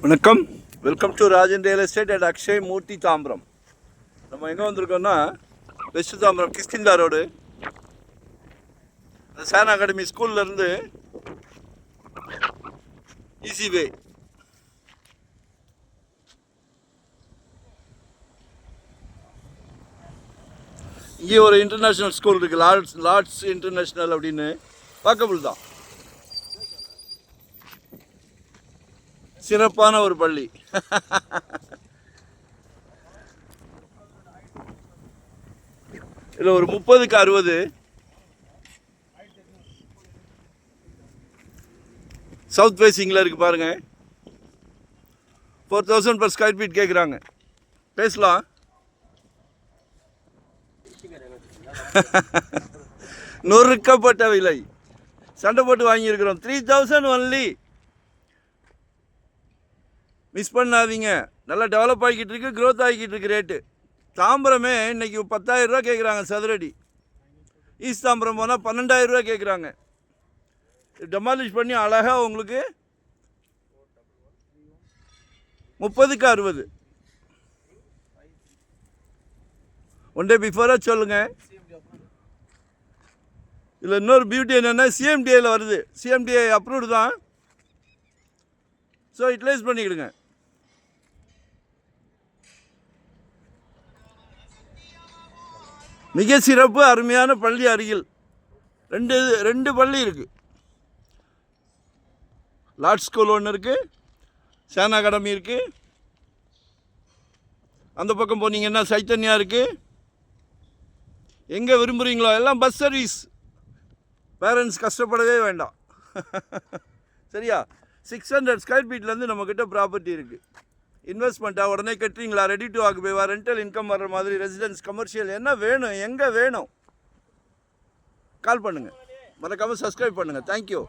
வணக்கம், welcome to Rajan real estate at Akshay Murthy Tambaram. நம்ம எங்கே வந்திருக்கோம்னா west Tambaram Kishkindha road, San academy ஸ்கூல்லேருந்து ஈஸி வே. இங்கே ஒரு இன்டர்நேஷ்னல் ஸ்கூல் இருக்குது, லார்ட்ஸ் இன்டர்நேஷ்னல் அப்படின்னு. வாக்கபிள் தான், சிறப்பான ஒரு பள்ளி. இதில் ஒரு 30க்கு 60 சவுத் ஃபேஸிங்கில் இருக்குது பாருங்க. 4000 per square feet கேட்குறாங்க. பேசலாம். நொறுக்கப்பட்ட விலை, சண்டை போட்டு வாங்கியிருக்கிறோம். 3000 ஒன்லி. மிஸ் பண்ணாதீங்க. நல்லா டெவலப் ஆகிக்கிட்டு இருக்கு, க்ரோத் ஆகிக்கிட்டு இருக்கு. ரேட்டு தாம்பரமே இன்றைக்கி 10,000 ரூபா கேட்குறாங்க சதுரடி. ஈஸ்ட் தாம்பரம் போனால் 12,000 ரூபா கேட்குறாங்க. டெமாலிஷ் பண்ணி அழகாக உங்களுக்கு 30க்கு 60 ஒன் டே பிஃபோராக சொல்லுங்கள். இதில் இன்னொரு பியூட்டி என்னென்னா சிஎம்டிஏயில் வருது. சிஎம்டிஏ அப்ரூவ்டு தான். ஸோ யூட்டிலைஸ் பண்ணிக்கிடுங்க. மிக சிறப்பு, அருமையான பள்ளி அருகில் ரெண்டு பள்ளி இருக்குது. லார்ட் ஸ்கூல் ஒன்று இருக்குது, சான் அகாடமி இருக்குது. அந்த பக்கம் போனீங்கன்னா சைத்தன்யா இருக்குது. எங்கே விரும்புகிறீங்களோ எல்லாம் பஸ் சர்வீஸ். பேரண்ட்ஸ் கஷ்டப்படவே வேண்டாம். சரியா? 600 ஸ்கொயர் ஃபீட்லேருந்து நம்மக்கிட்ட ப்ராப்பர்ட்டி இருக்குது. இன்வெஸ்ட்மெண்ட்டாக உடனே கட்டுறீங்களா, ரெடி டு ஆக்குபைவா, ரெண்டல் இன்கம் வர்ற மாதிரி, ரெசிடென்ஸ், கமர்ஷியல், என்ன வேணும், எங்கே வேணும், கால் பண்ணுங்கள். மறக்காமல் சப்ஸ்கிரைப் பண்ணுங்கள். தேங்க்யூ.